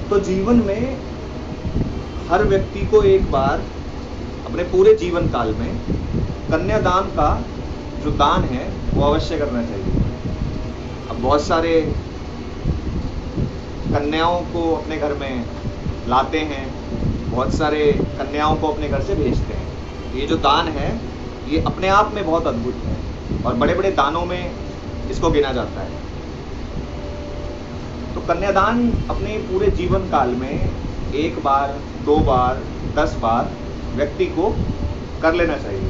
तो जीवन में हर व्यक्ति को एक बार अपने पूरे जीवन काल में कन्यादान का जो दान है वो अवश्य करना चाहिए। अब बहुत सारे कन्याओं को अपने घर में लाते हैं, बहुत सारे कन्याओं को अपने घर से भेजते हैं। ये जो दान है ये अपने आप में बहुत अद्भुत है और बड़े बड़े दानों में इसको गिना जाता है। तो कन्यादान अपने पूरे जीवन काल में 1 बार, 2 बार, 10 बार व्यक्ति को कर लेना चाहिए।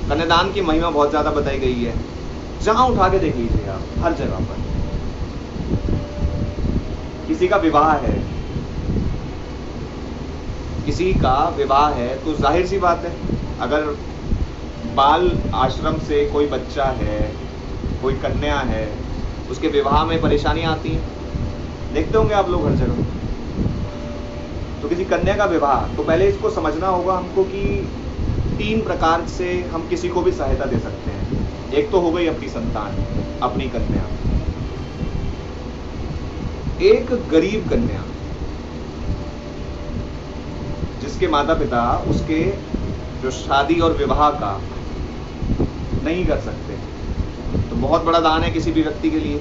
कन्यादान की महिमा बहुत ज़्यादा बताई गई है, जहाँ उठा के देख लीजिए आप, हर जगह पर। किसी का विवाह है, किसी का विवाह है तो जाहिर सी बात है, अगर बाल आश्रम से कोई बच्चा है, कोई कन्या है, उसके विवाह में परेशानी आती है, देखते होंगे आप लोग हर जगह। तो किसी कन्या का विवाह, तो पहले इसको समझना होगा हमको कि 3 प्रकार से हम किसी को भी सहायता दे सकते हैं। एक तो हो गई अपनी संतान, अपनी कन्या। एक गरीब कन्या जिसके माता पिता उसके जो शादी और विवाह का नहीं कर सकते, तो बहुत बड़ा दान है किसी भी व्यक्ति के लिए।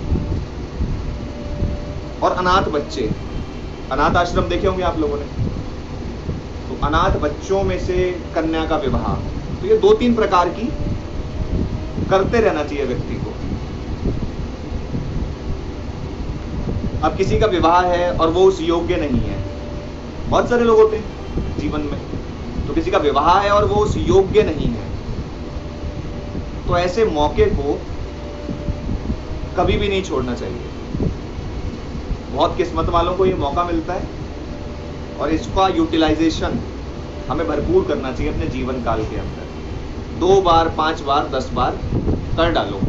और अनाथ बच्चे, अनाथ आश्रम देखे होंगे आप लोगों ने, तो अनाथ बच्चों में से कन्या का विवाह, तो ये 2-3 प्रकार की करते रहना चाहिए व्यक्ति को। अब किसी का विवाह है और वो उस योग्य नहीं है, बहुत सारे लोग होते हैं जीवन में, तो किसी का विवाह है और वो उस योग्य नहीं है, तो ऐसे मौके को कभी भी नहीं छोड़ना चाहिए। बहुत किस्मत वालों को ये मौका मिलता है और इसका यूटिलाइजेशन हमें भरपूर करना चाहिए अपने जीवन काल के अंदर। 2 बार, 5 बार, 10 बार कर डालो।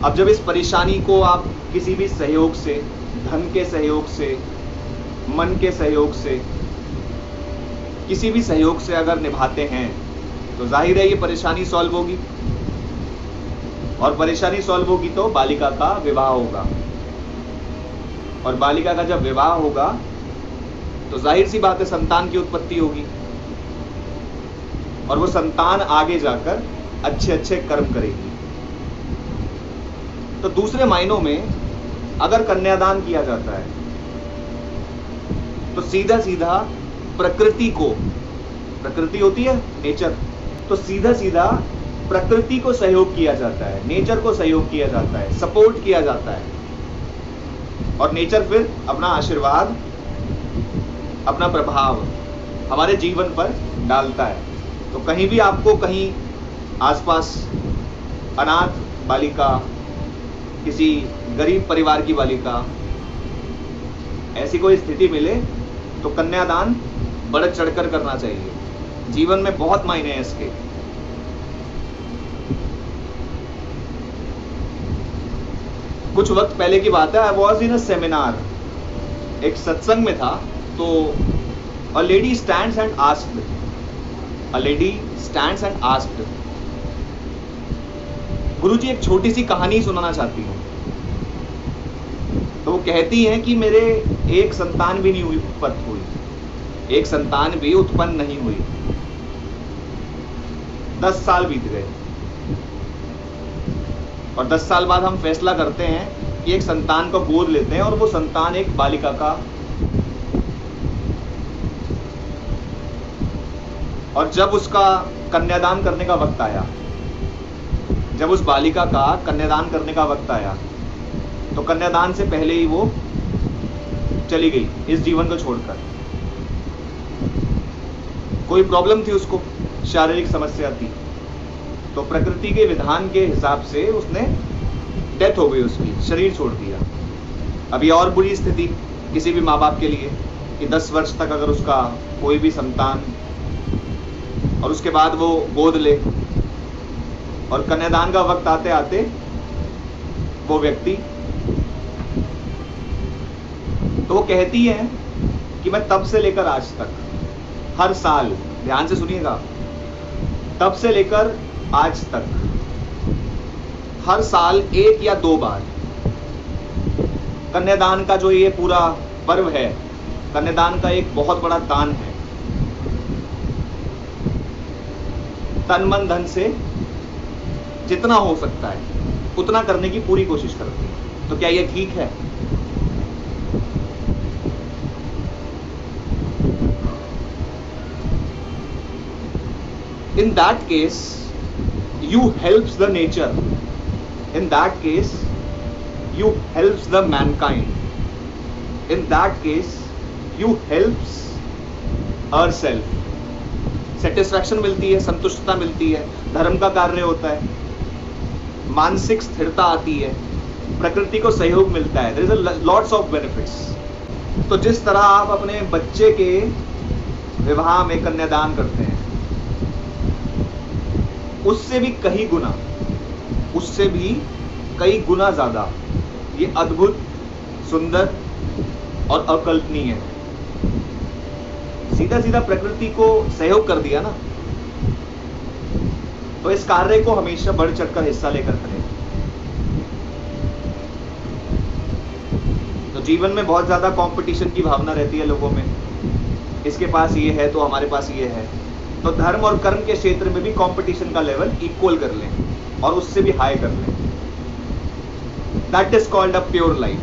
अब जब इस परेशानी को आप किसी भी सहयोग से, धन के सहयोग से, मन के सहयोग से, किसी भी सहयोग से अगर निभाते हैं तो जाहिर है ये परेशानी सॉल्व होगी, और परेशानी सॉल्व होगी तो बालिका का विवाह होगा, और बालिका का जब विवाह होगा तो जाहिर सी बात है संतान की उत्पत्ति होगी, और वो संतान आगे जाकर अच्छे अच्छे कर्म करेगी। तो दूसरे मायनों में अगर कन्यादान किया जाता है तो सीधा सीधा प्रकृति को, प्रकृति होती है नेचर, तो सीधा सीधा प्रकृति को सहयोग किया जाता है, नेचर को सहयोग किया जाता है, सपोर्ट किया जाता है, और नेचर फिर अपना आशीर्वाद, अपना प्रभाव हमारे जीवन पर डालता है। तो कहीं भी आपको कहीं आसपास अनाथ बालिका, किसी गरीब परिवार की बालिका, ऐसी कोई स्थिति मिले तो कन्यादान बढ़ चढ़कर करना चाहिए। जीवन में बहुत मायने हैं इसके। कुछ वक्त पहले की बात है, I was in a seminar, एक सत्संग में था, तो a lady stands and asked, a lady stands and asked, गुरुजी एक छोटी सी कहानी सुनाना चाहती हूँ। तो वो कहती हैं कि मेरे एक संतान भी नहीं उत्पन्न हुई, एक संतान भी उत्पन्न नहीं हुई, 10 साल बीत गए, और 10 साल बाद हम फैसला करते हैं कि एक संतान को गोद लेते हैं, और वो संतान एक बालिका का, और जब उसका कन्यादान करने का वक्त आया, जब उस बालिका का कन्यादान करने का वक्त आया, तो कन्यादान से पहले ही वो चली गई इस जीवन को छोड़कर। कोई प्रॉब्लम थी उसको, शारीरिक समस्या थी, तो प्रकृति के विधान के हिसाब से उसने डेथ हो गई, उसकी शरीर छोड़ दिया। अभी और बुरी स्थिति किसी भी माँ बाप के लिए कि 10 वर्ष तक अगर उसका कोई भी संतान, और उसके बाद वो गोद ले, और कन्यादान का वक्त आते आते वो व्यक्ति, तो वो कहती है कि मैं तब से लेकर आज तक हर साल, ध्यान से सुनिएगा, तब से लेकर आज तक हर साल 1 या 2 बार कन्यादान का जो ये पूरा पर्व है, कन्यादान का एक बहुत बड़ा दान है। तन मन धन से जितना हो सकता है उतना करने की पूरी कोशिश करते हैं। तो क्या ये ठीक है? In that case, you helps the nature. In that case, you helps the mankind. In that case, you helps ourself. Satisfaction मिलती है, संतुष्टता मिलती है, धर्म का कार्य होता है, मानसिक स्थिरता आती है, प्रकृति को सहयोग मिलता है। There is a lots of benefits. तो जिस तरह आप अपने बच्चे के विवाह में कन्यादान करते हैं, उससे भी कई गुना ज्यादा ये अद्भुत, सुंदर और अकल्पनीय है। सीधा सीधा प्रकृति को सहयोग कर दिया ना, तो इस कार्य को हमेशा बढ़ चढ़कर हिस्सा लेकर करें। तो जीवन में बहुत ज्यादा कंपटीशन की भावना रहती है लोगों में, इसके पास ये है तो हमारे पास ये है। तो धर्म और कर्म के क्षेत्र में भी कंपटीशन का लेवल इक्वल कर लें और उससे भी हाई कर लें। That is called a pure life.